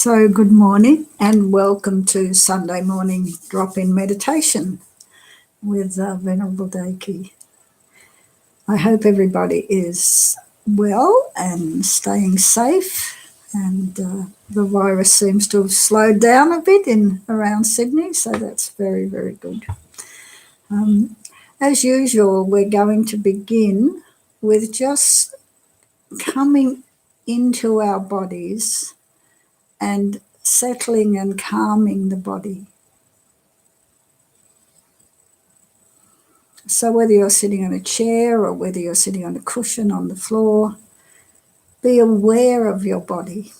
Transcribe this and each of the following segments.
So, good morning and welcome to Sunday morning drop-in meditation with Venerable Dekyi. I hope everybody is well and staying safe, and the virus seems to have slowed down a bit in around Sydney, so that's very, very good. As usual, we're going to begin with just coming into our bodies and settling and calming the body. So whether you're sitting on a chair or whether you're sitting on a cushion on the floor, be aware of your body.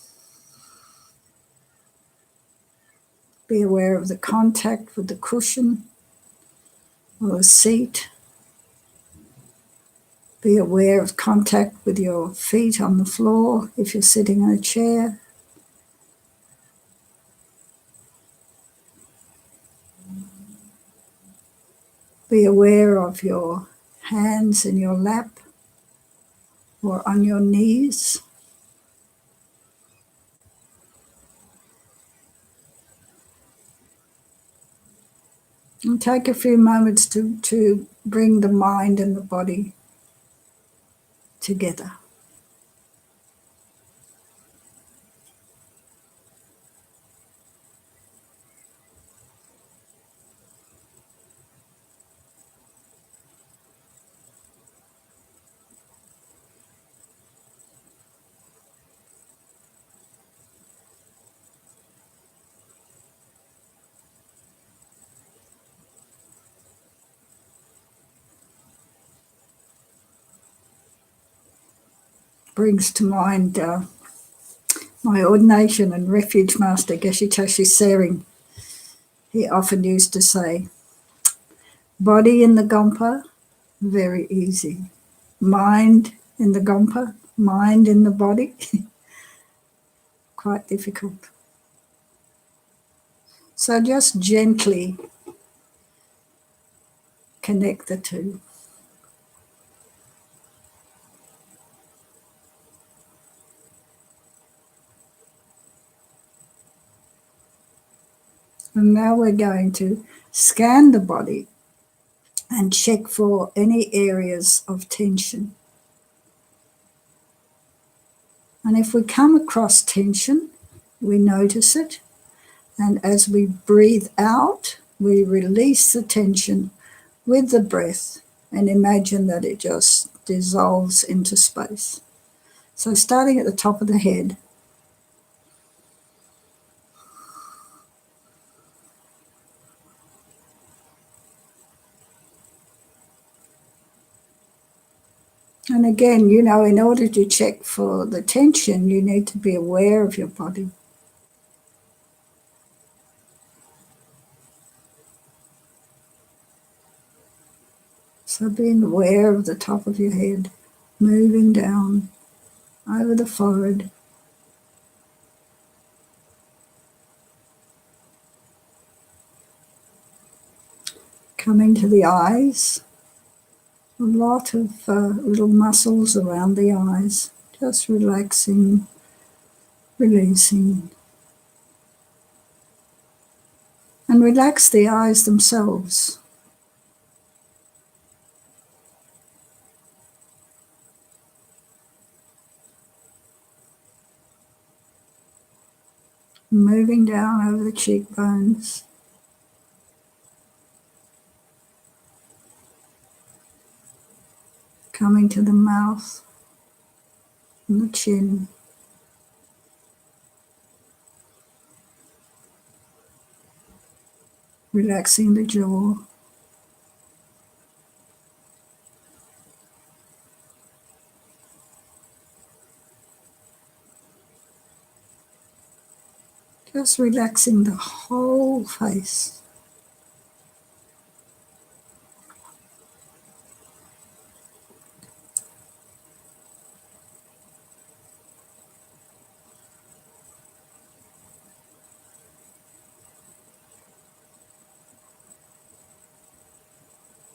Be aware of the contact with the cushion or the seat. Be aware of contact with your feet on the floor if you're sitting on a chair. Be aware of your hands in your lap or on your knees. And take a few moments to bring the mind and the body together. Brings to mind my ordination and refuge master, Geshe Tashi Sering. He often used to say, body in the gompa, very easy. Mind in the gompa, mind in the body, quite difficult. So just gently connect the two. And now we're going to scan the body and check for any areas of tension. And if we come across tension, we notice it. And as we breathe out, we release the tension with the breath and imagine that it just dissolves into space. So starting at the top of the head, and again, in order to check for the tension, you need to be aware of your body. So being aware of the top of your head, moving down over the forehead, coming to the eyes, a lot of little muscles around the eyes, just relaxing, releasing. And relax the eyes themselves. Moving down over the cheekbones. Coming to the mouth and the chin. Relaxing the jaw. Just relaxing the whole face.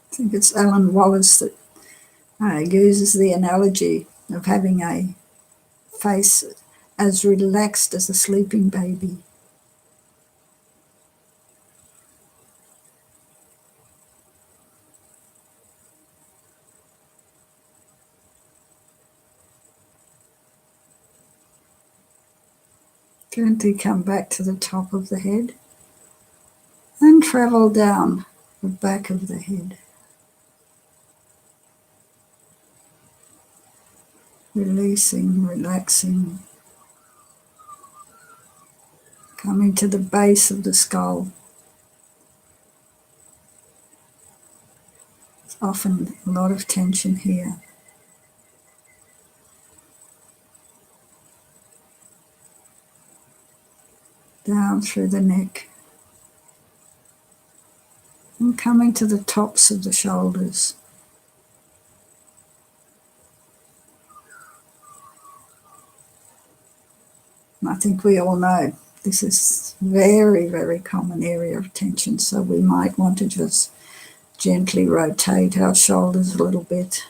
I think it's Alan Wallace that uses the analogy of having a face as relaxed as a sleeping baby. Gently come back to the top of the head and travel down the back of the head. Releasing, relaxing, coming to the base of the skull. There's often a lot of tension here. Down through the neck and coming to the tops of the shoulders. I think we all know this is very, very common area of tension, so we might want to just gently rotate our shoulders a little bit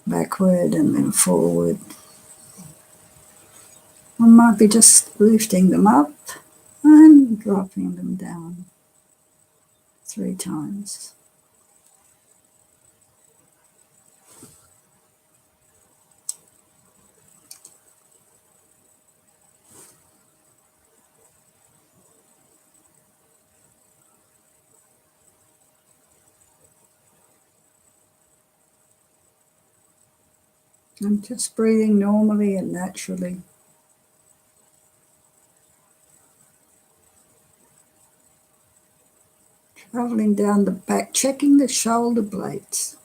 backward and then forward. We might be just lifting them up and dropping them down 3 times. And just breathing normally and naturally. Traveling down the back, checking the shoulder blades.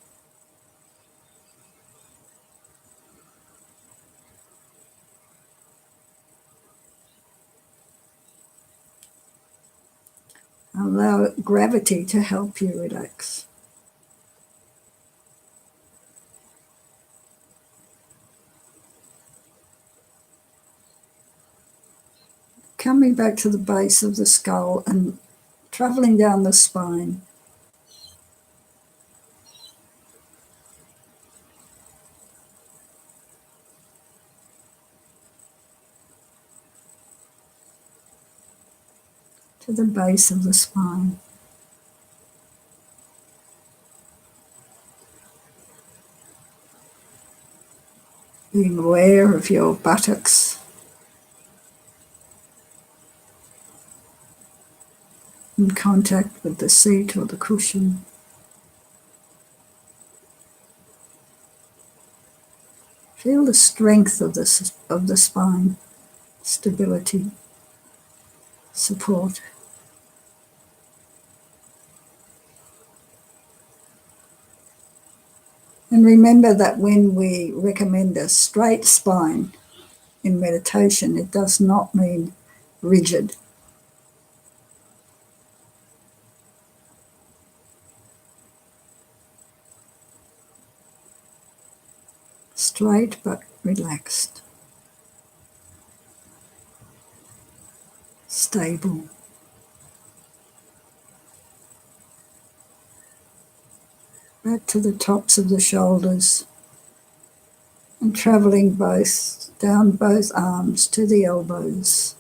Allow gravity to help you relax. Coming back to the base of the skull and traveling down the spine. To the base of the spine. Being aware of your buttocks. In contact with the seat or the cushion. Feel the strength of the spine, stability, support. And remember that when we recommend a straight spine in meditation, it does not mean rigid. Straight but relaxed. Stable. Back to the tops of the shoulders and traveling down both arms to the elbows.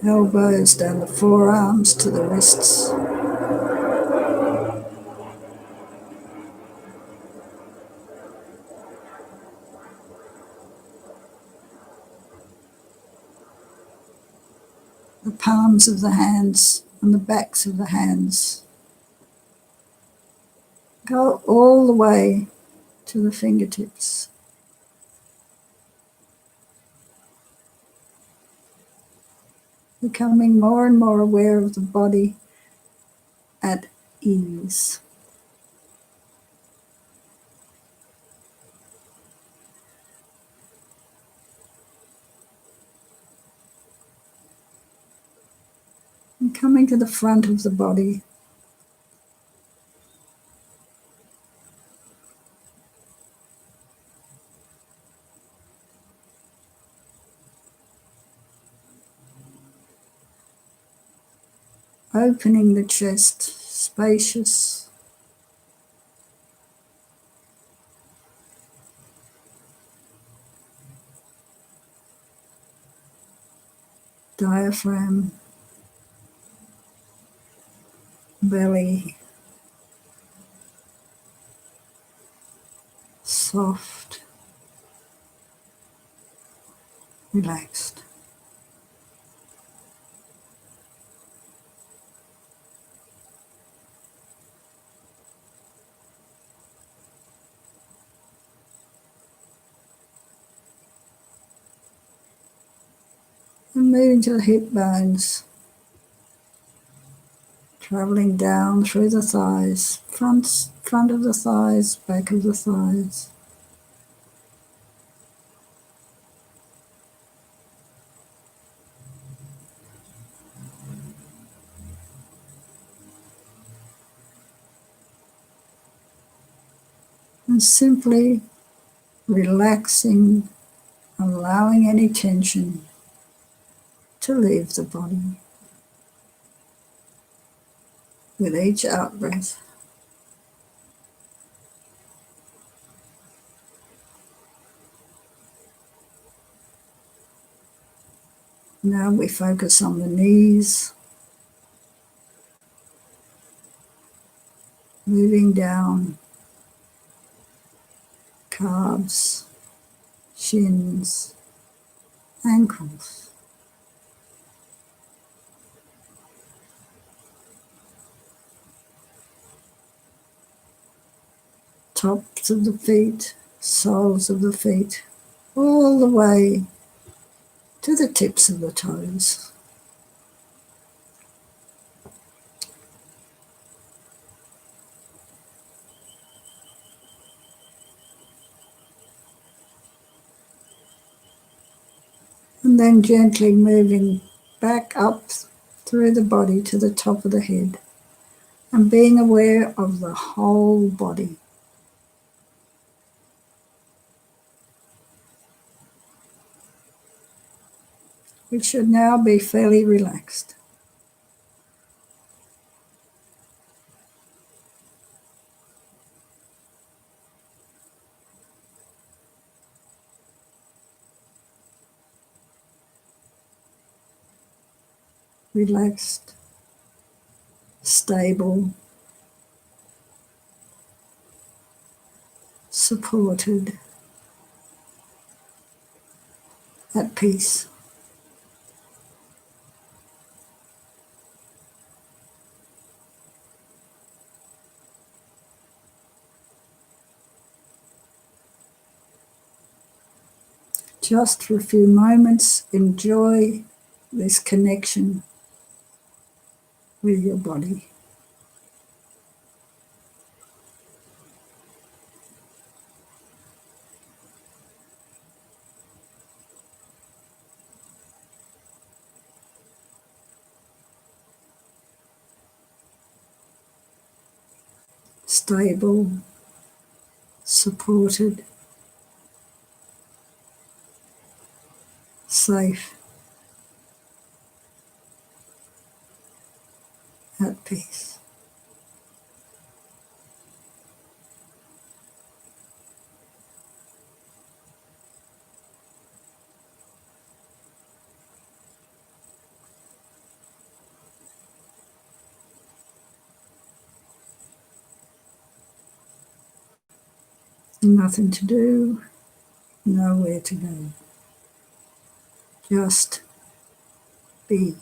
Elbows down the forearms to the wrists. The palms of the hands and the backs of the hands. Go all the way to the fingertips. Becoming more and more aware of the body at ease. And coming to the front of the body. Opening the chest, spacious, diaphragm, belly, soft, relaxed. And moving to the hip bones, travelling down through the thighs, front of the thighs, back of the thighs. And simply relaxing, allowing any tension to leave the body with each out breath. Now we focus on the knees, moving down, calves, shins, ankles, tops of the feet, soles of the feet, all the way to the tips of the toes. And then gently moving back up through the body to the top of the head and being aware of the whole body. Which should now be fairly relaxed. Relaxed, stable, supported, at peace. Just for a few moments, enjoy this connection with your body. Stable, supported, safe, at peace. Nothing to do, nowhere to go. Just be.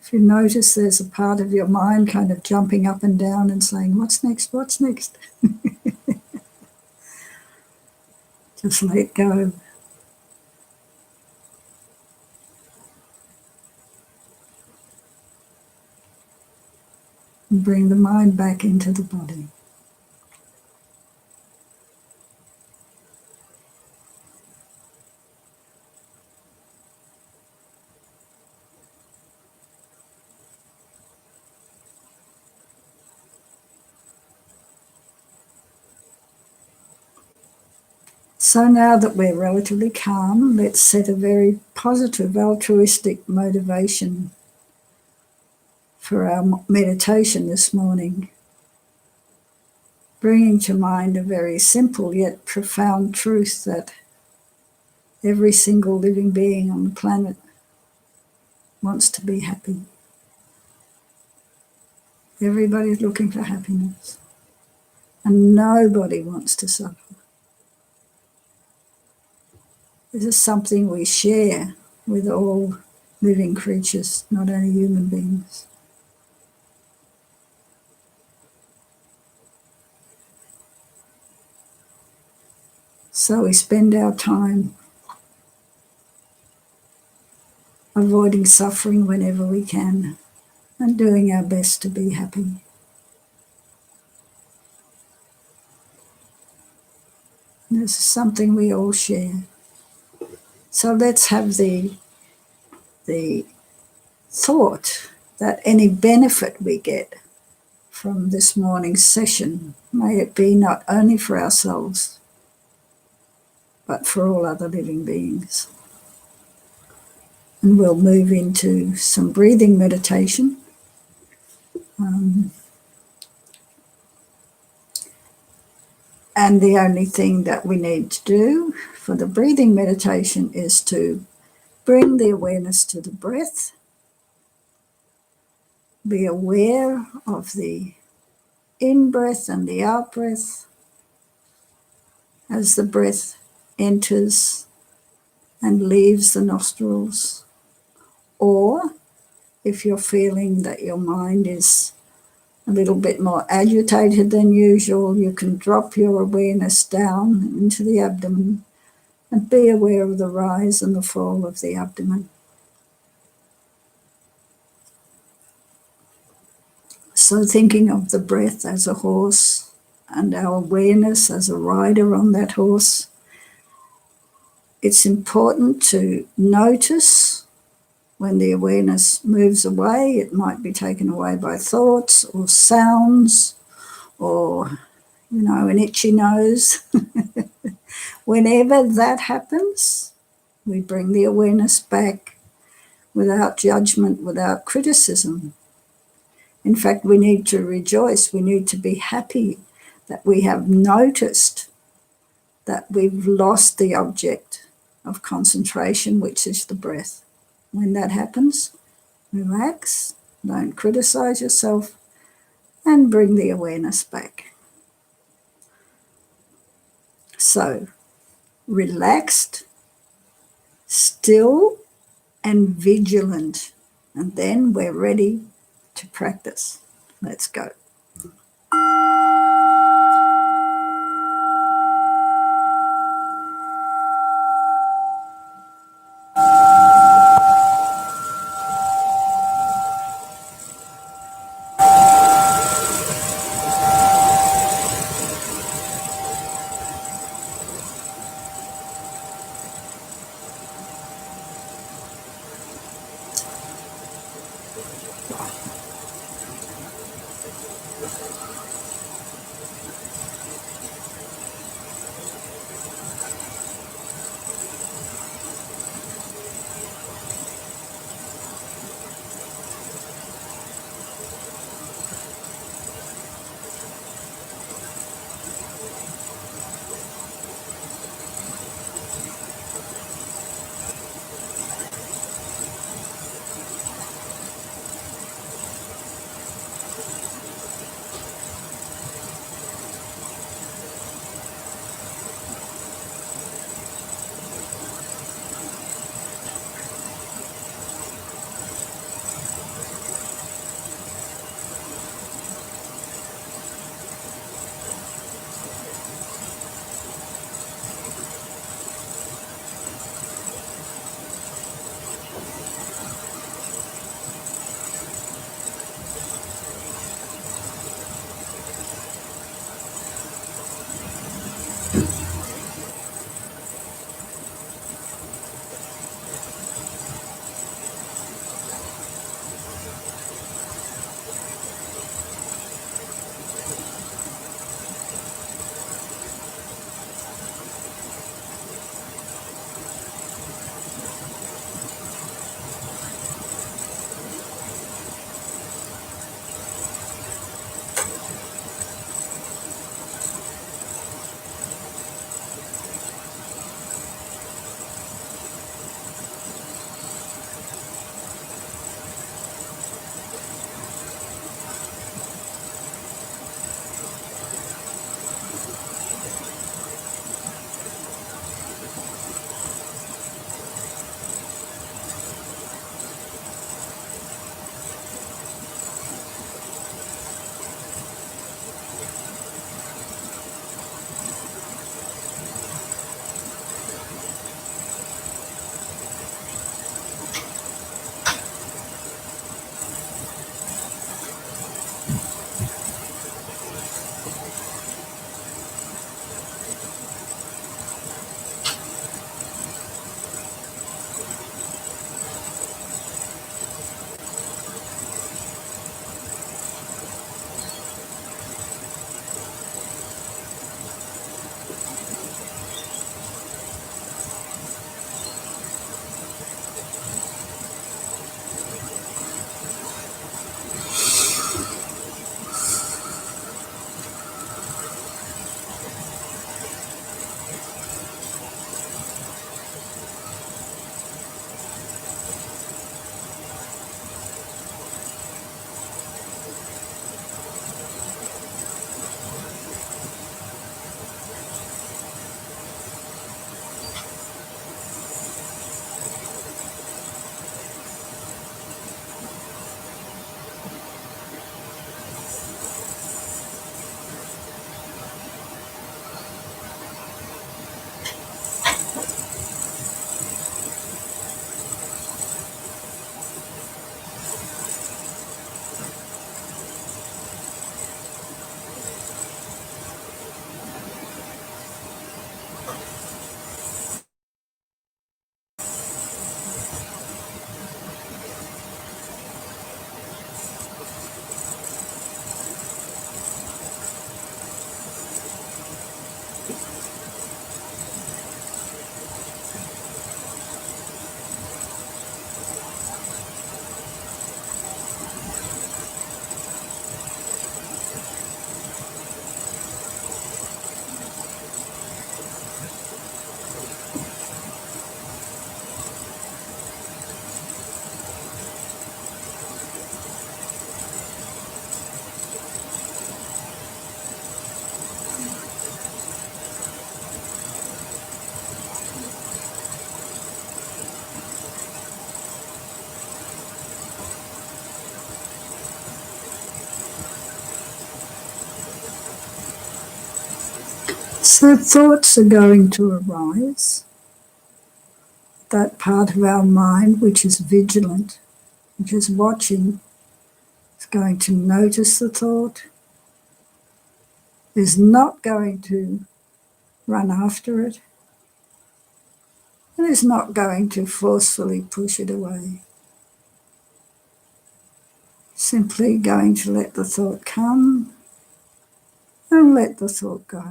If you notice there's a part of your mind kind of jumping up and down and saying, what's next, what's next? Just let go. and bring the mind back into the body. So now that we're relatively calm, let's set a very positive, altruistic motivation for our meditation this morning, bringing to mind a very simple yet profound truth that every single living being on the planet wants to be happy. Everybody's looking for happiness, and nobody wants to suffer. This is something we share with all living creatures, not only human beings. So we spend our time avoiding suffering whenever we can and doing our best to be happy. This is something we all share. So let's have the thought that any benefit we get from this morning's session, may it be not only for ourselves, but for all other living beings. And we'll move into some breathing meditation. And the only thing that we need to do for the breathing meditation is to bring the awareness to the breath, be aware of the in-breath and the out-breath as the breath enters and leaves the nostrils. Or if you're feeling that your mind is a little bit more agitated than usual, you can drop your awareness down into the abdomen and be aware of the rise and the fall of the abdomen. So thinking of the breath as a horse and our awareness as a rider on that horse, it's important to notice when the awareness moves away. It might be taken away by thoughts or sounds or, an itchy nose. Whenever that happens, we bring the awareness back without judgment, without criticism. In fact, we need to rejoice. We need to be happy that we have noticed that we've lost the object of concentration, which is the breath. When that happens, relax, don't criticize yourself, and bring the awareness back. So, relaxed, still, and vigilant. And then we're ready to practice. Let's go. So thoughts are going to arise. That part of our mind which is vigilant, which is watching, is going to notice the thought, is not going to run after it, and is not going to forcefully push it away. Simply going to let the thought come and let the thought go.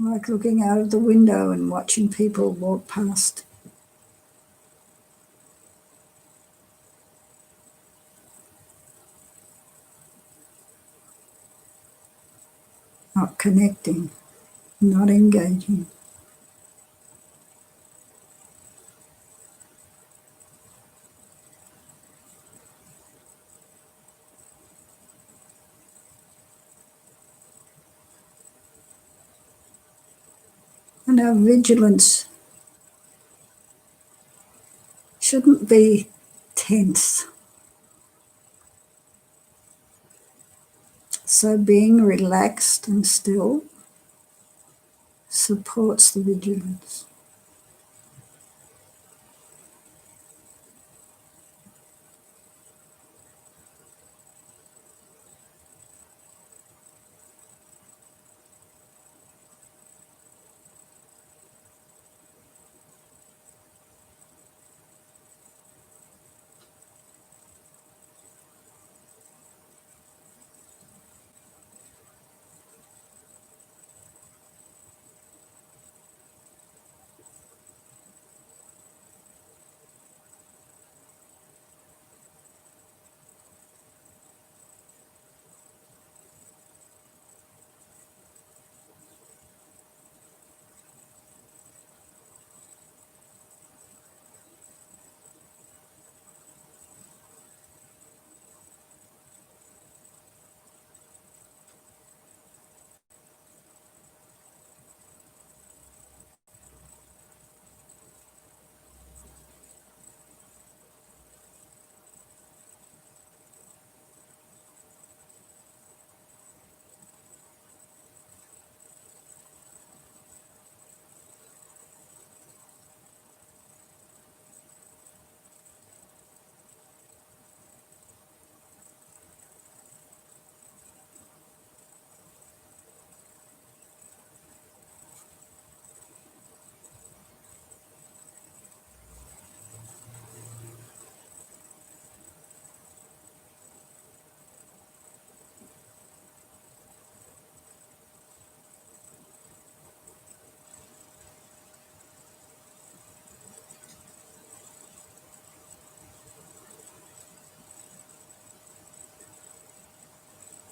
Like looking out of the window and watching people walk past. Not connecting, not engaging. And our vigilance shouldn't be tense. So being relaxed and still supports the vigilance.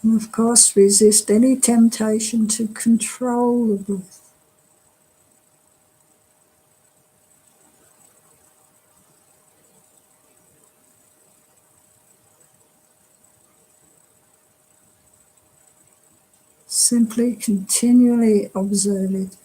And of course, resist any temptation to control the breath. Simply continually observe it.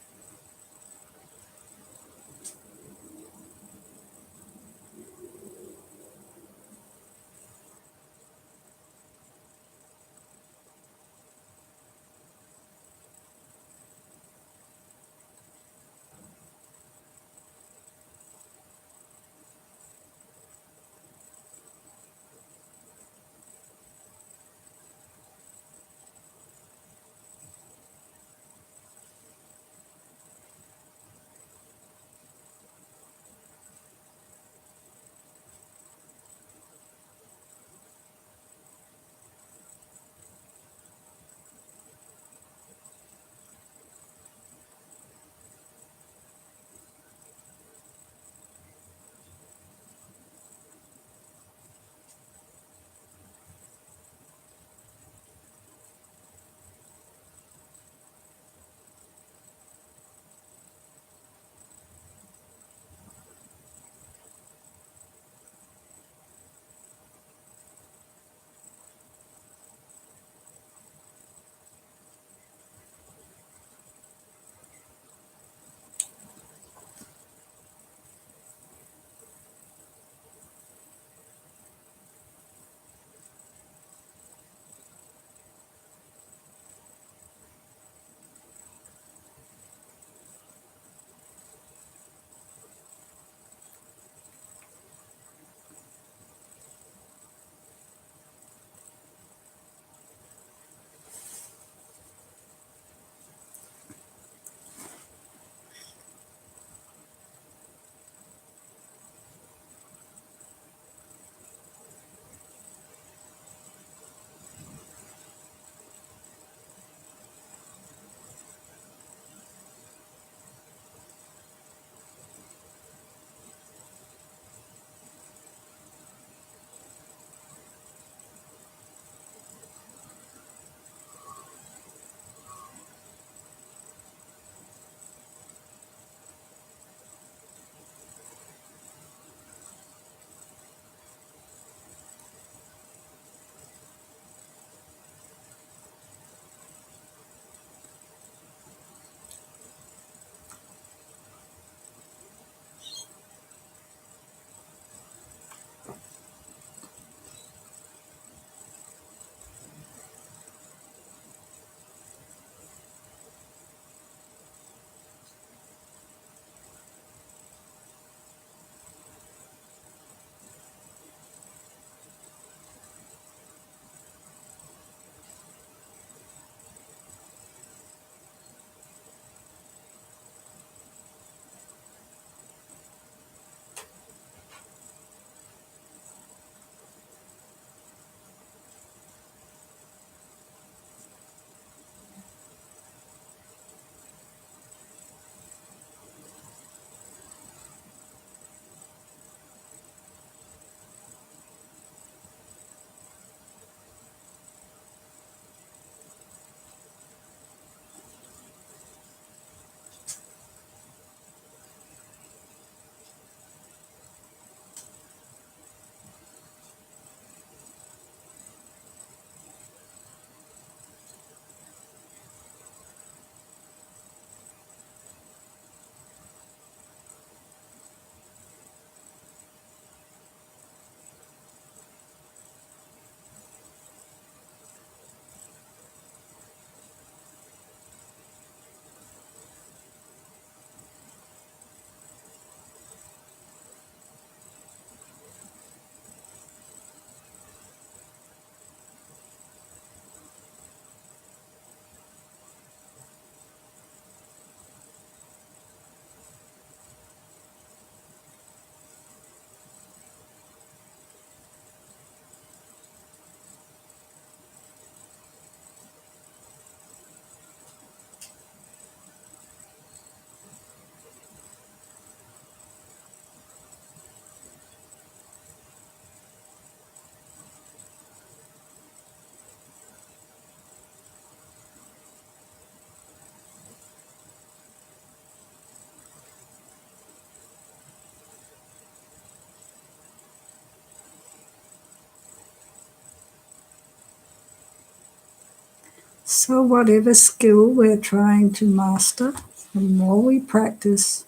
So whatever skill we're trying to master, the more we practice,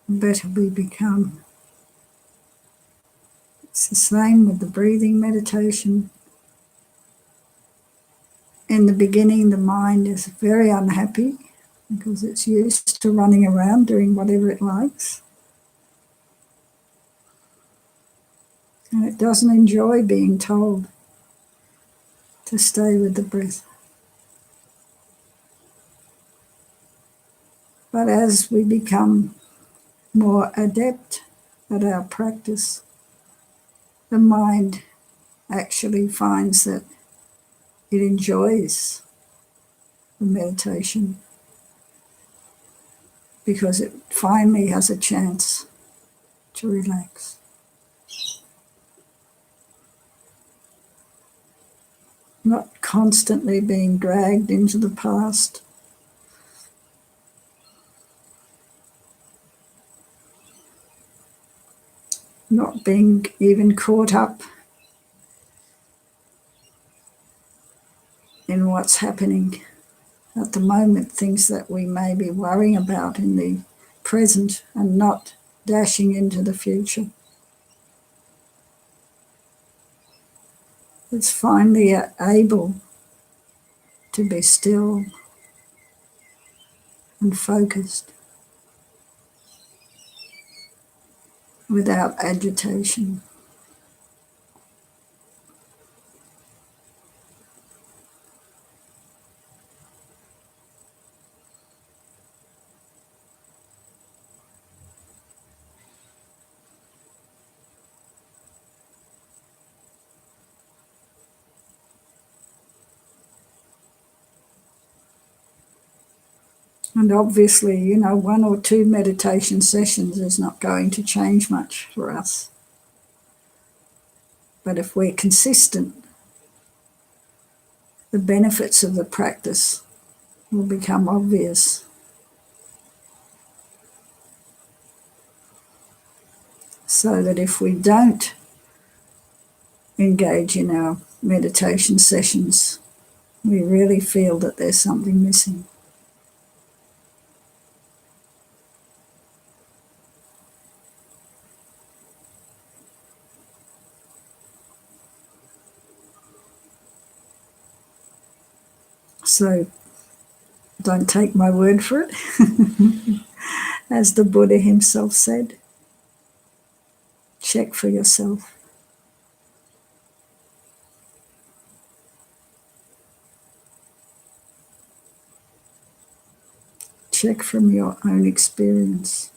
the better we become. It's the same with the breathing meditation. In the beginning, the mind is very unhappy because it's used to running around doing whatever it likes. And it doesn't enjoy being told to stay with the breath. But as we become more adept at our practice, the mind actually finds that it enjoys the meditation because it finally has a chance to relax. Not constantly being dragged into the past. Not being even caught up in what's happening at the moment, things that we may be worrying about in the present and not dashing into the future. It's finally able to be still and focused without agitation. And obviously, one or two meditation sessions is not going to change much for us. But if we're consistent, the benefits of the practice will become obvious. So that if we don't engage in our meditation sessions, we really feel that there's something missing. So don't take my word for it. As the Buddha himself said, check for yourself. Check from your own experience.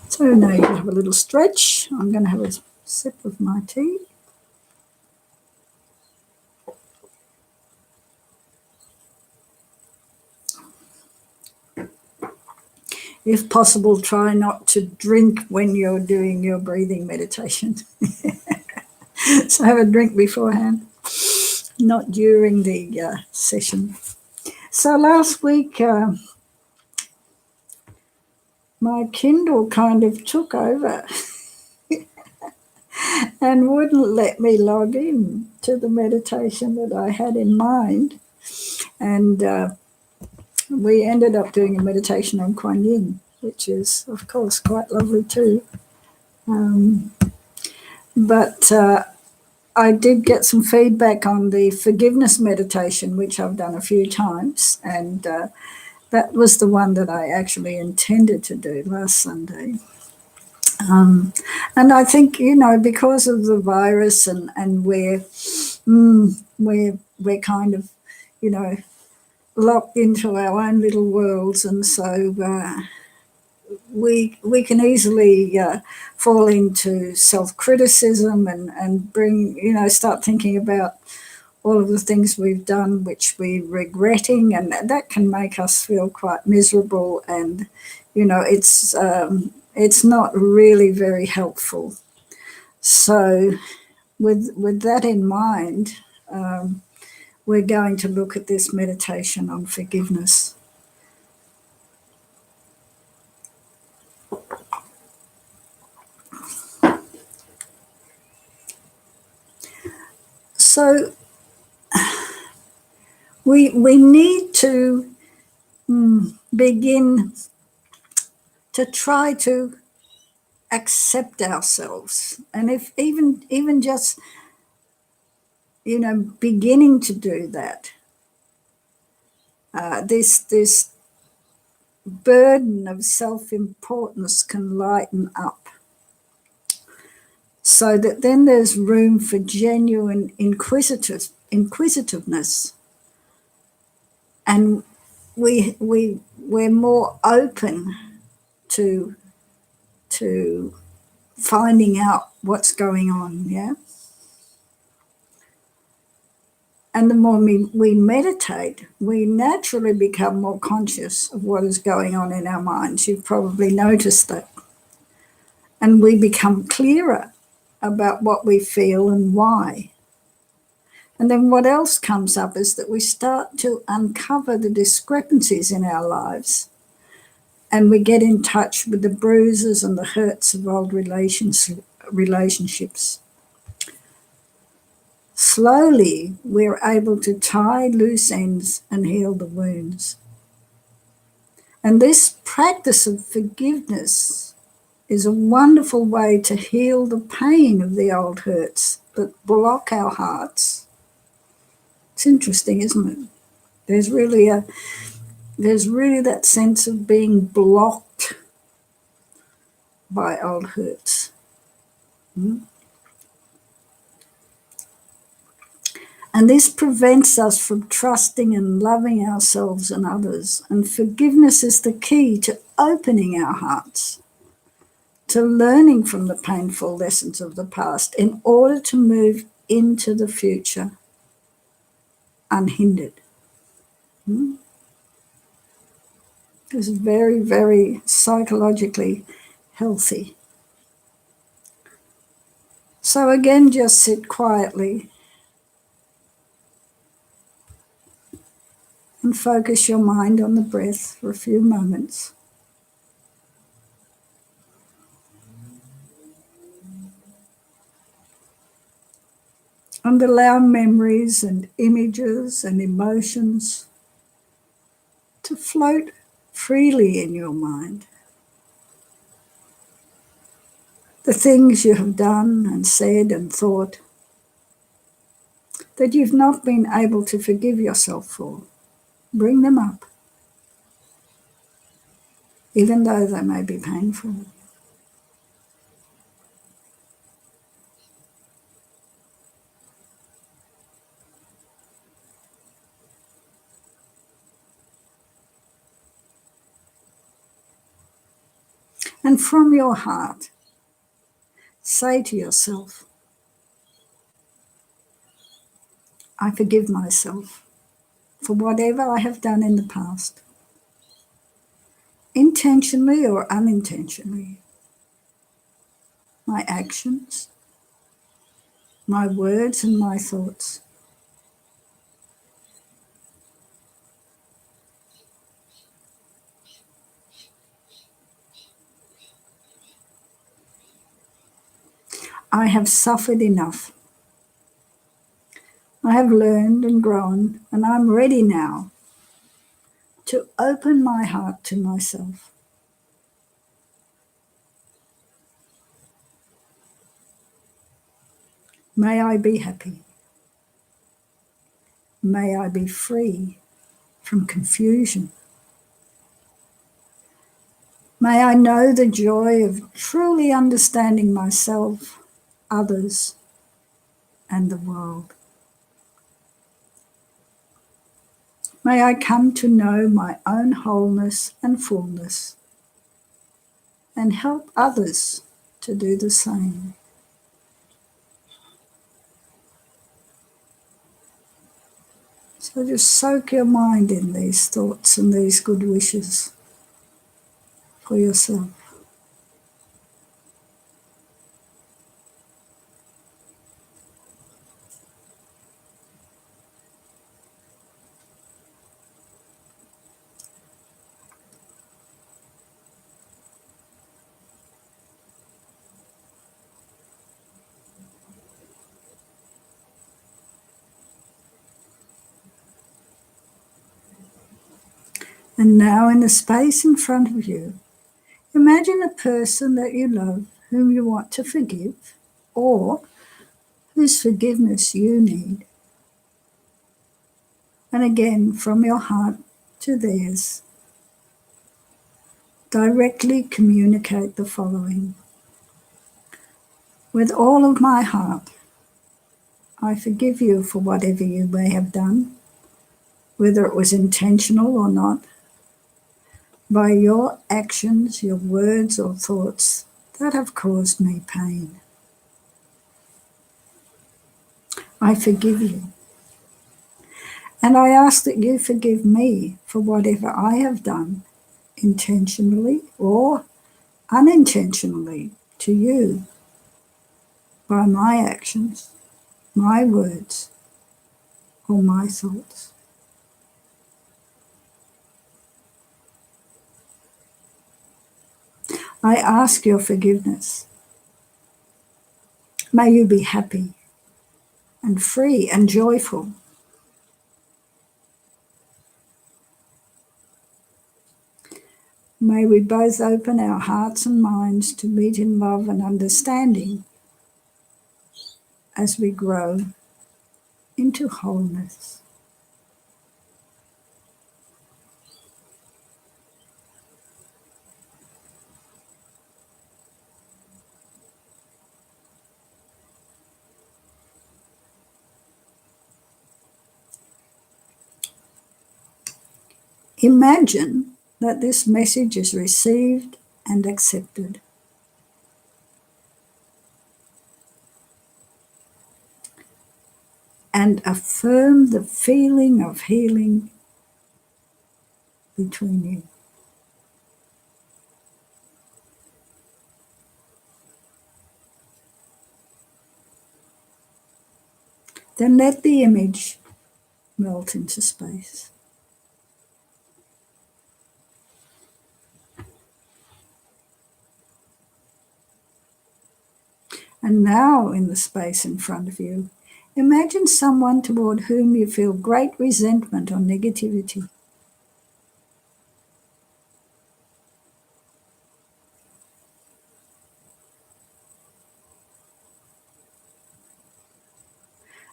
So now you have a little stretch. I'm going to have a sip of my tea. If possible, try not to drink when you're doing your breathing meditation. So have a drink beforehand, not during the session. So last week, my Kindle kind of took over and wouldn't let me log in to the meditation that I had in mind. And we ended up doing a meditation on Kuan Yin, which is, of course, quite lovely too. But I did get some feedback on the forgiveness meditation, which I've done a few times, and that was the one that I actually intended to do last Sunday. And I think, because of the virus and we're kind of, locked into our own little worlds, and so we can easily fall into self-criticism and bring, start thinking about all of the things we've done which we're regretting, and that can make us feel quite miserable, and it's not really very helpful. So with that in mind, we're going to look at this meditation on forgiveness. So we need to begin to try to accept ourselves, and if even just beginning to do that, this burden of self-importance can lighten up, so that then there's room for genuine inquisitiveness, and we're more open to finding out what's going on, yeah. And the more we meditate, we naturally become more conscious of what is going on in our minds. You've probably noticed that. And we become clearer about what we feel and why. And then what else comes up is that we start to uncover the discrepancies in our lives, and we get in touch with the bruises and the hurts of old relationships. Slowly, we're able to tie loose ends and heal the wounds. And this practice of forgiveness is a wonderful way to heal the pain of the old hurts that block our hearts. It's interesting, isn't it? There's really that sense of being blocked by old hurts. And this prevents us from trusting and loving ourselves and others. And forgiveness is the key to opening our hearts, to learning from the painful lessons of the past in order to move into the future unhindered. It's very, very psychologically healthy. So again, just sit quietly and focus your mind on the breath for a few moments. And allow memories and images and emotions to float freely in your mind. The things you have done and said and thought that you've not been able to forgive yourself for, bring them up, even though they may be painful. And from your heart, say to yourself, I forgive myself for whatever I have done in the past, intentionally or unintentionally, my actions, my words and my thoughts. I have suffered enough. I have learned and grown, and I'm ready now to open my heart to myself. May I be happy. May I be free from confusion. May I know the joy of truly understanding myself, others, and the world. May I come to know my own wholeness and fullness and help others to do the same. So just soak your mind in these thoughts and these good wishes for yourself. And now in the space in front of you, imagine a person that you love whom you want to forgive or whose forgiveness you need. And again, from your heart to theirs, directly communicate the following. With all of my heart, I forgive you for whatever you may have done, whether it was intentional or not, by your actions, your words or thoughts that have caused me pain. I forgive you. And I ask that you forgive me for whatever I have done, intentionally or unintentionally, to you by my actions, my words, or my thoughts. I ask your forgiveness. May you be happy and free and joyful. May we both open our hearts and minds to meet in love and understanding as we grow into wholeness. Imagine that this message is received and accepted. And affirm the feeling of healing between you. Then let the image melt into space. And now, in the space in front of you, imagine someone toward whom you feel great resentment or negativity.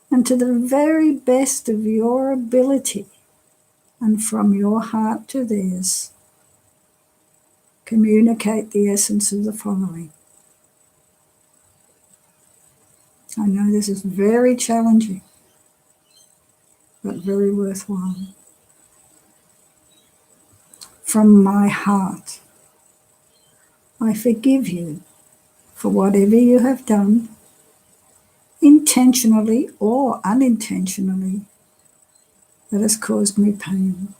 And to the very best of your ability, and from your heart to theirs, communicate the essence of the following. I know this is very challenging, but very worthwhile. From my heart, I forgive you for whatever you have done, intentionally or unintentionally, that has caused me pain.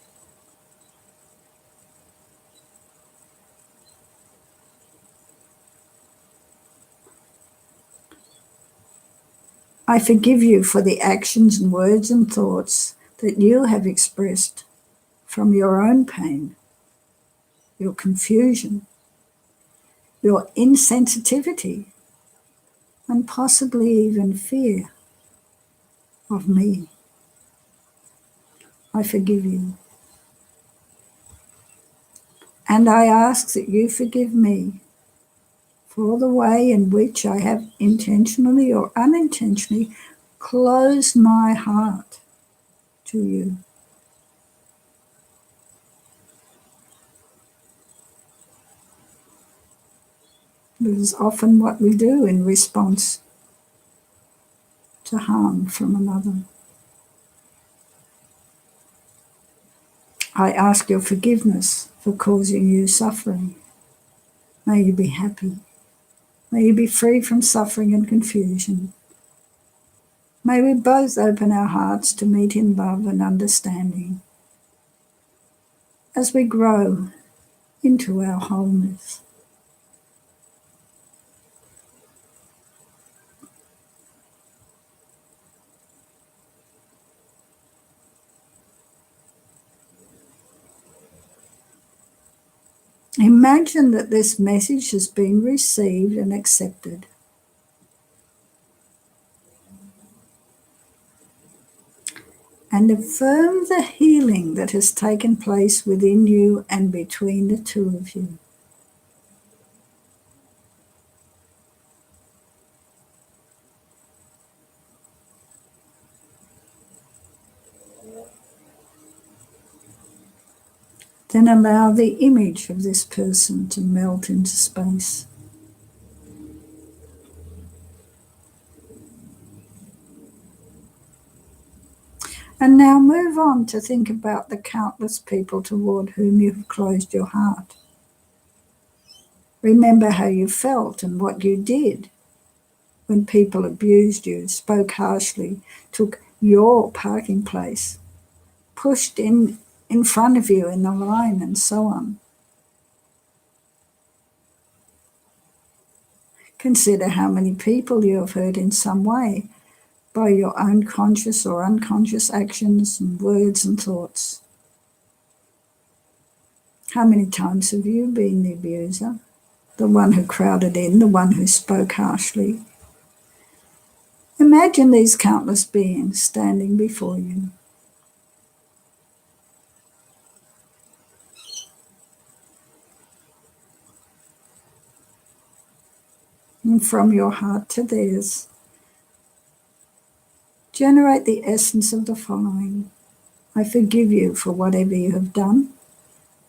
I forgive you for the actions and words and thoughts that you have expressed from your own pain, your confusion, your insensitivity, and possibly even fear of me. I forgive you. And I ask that you forgive me for the way in which I have intentionally or unintentionally closed my heart to you. This is often what we do in response to harm from another. I ask your forgiveness for causing you suffering. May you be happy. May you be free from suffering and confusion. May we both open our hearts to meet in love and understanding as we grow into our wholeness. Imagine that this message has been received and accepted. And affirm the healing that has taken place within you and between the two of you. Then allow the image of this person to melt into space. And now move on to think about the countless people toward whom you have closed your heart. Remember how you felt and what you did when people abused you, spoke harshly, took your parking place, pushed in front of you in the line, and so on. Consider how many people you have hurt in some way by your own conscious or unconscious actions and words and thoughts. How many times have you been the abuser, the one who crowded in, the one who spoke harshly? Imagine these countless beings standing before you. And from your heart to theirs, generate the essence of the following. I forgive you for whatever you have done,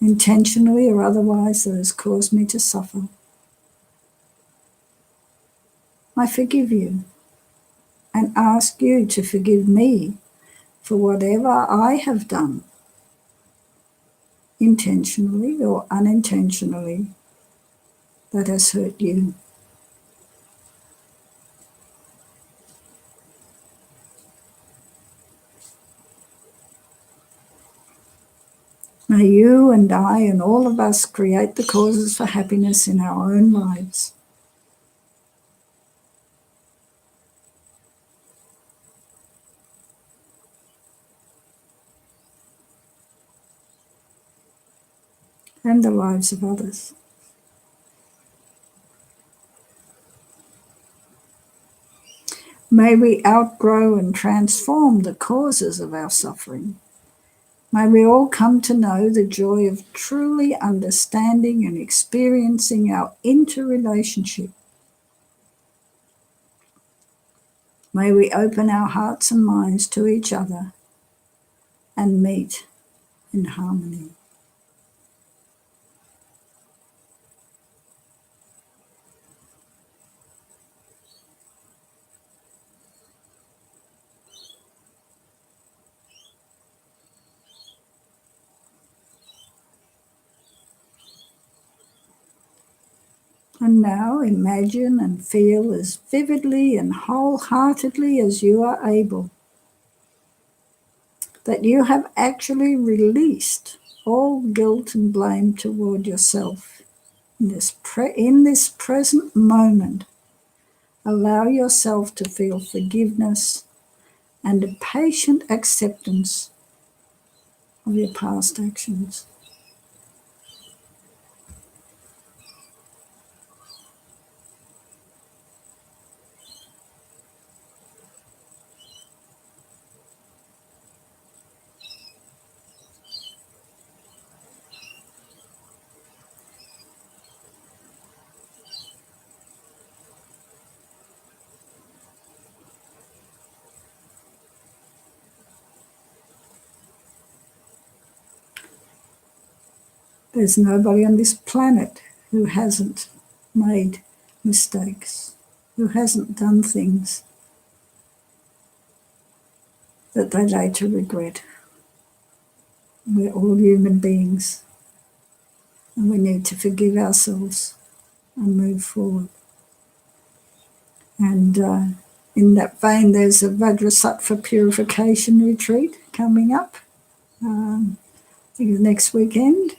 intentionally or otherwise, that has caused me to suffer. I forgive you and ask you to forgive me for whatever I have done, intentionally or unintentionally, that has hurt you. May you and I and all of us create the causes for happiness in our own lives. And the lives of others. May we outgrow and transform the causes of our suffering. May we all come to know the joy of truly understanding and experiencing our interrelationship. May we open our hearts and minds to each other and meet in harmony. And now imagine and feel as vividly and wholeheartedly as you are able that you have actually released all guilt and blame toward yourself. In this present moment, allow yourself to feel forgiveness and a patient acceptance of your past actions. There's nobody on this planet who hasn't made mistakes, who hasn't done things that they later regret. We're all human beings, and we need to forgive ourselves and move forward. And in that vein, there's a Vajrasattva purification retreat coming up. I think it's next weekend.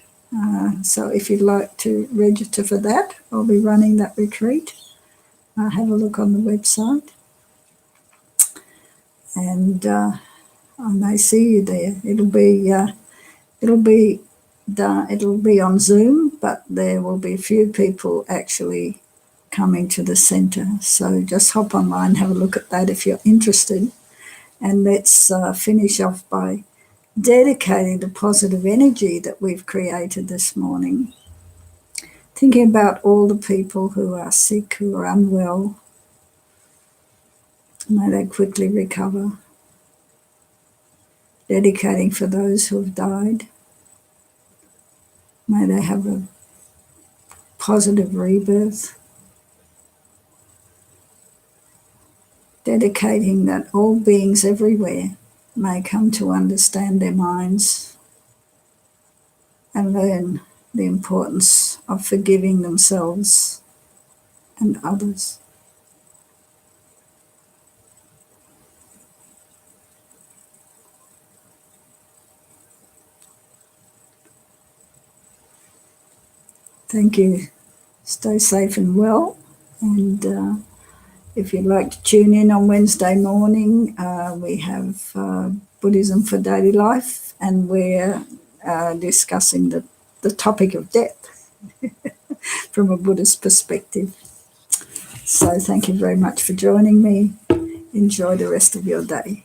So if you'd like to register for that, I'll be running that retreat. Have a look on the website, and I may see you there. It'll be on Zoom, but there will be a few people actually coming to the centre. So just hop online, have a look at that if you're interested. And let's finish off by dedicating the positive energy that we've created this morning, thinking about all the people who are sick, who are unwell. May they quickly recover. Dedicating for those who have died. May they have a positive rebirth. Dedicating that all beings everywhere may come to understand their minds and learn the importance of forgiving themselves and others. Thank you. Stay safe and well. And if you'd like to tune in on Wednesday morning, we have Buddhism for Daily Life, and we're discussing the topic of death from a Buddhist perspective. So thank you very much for joining me. Enjoy the rest of your day.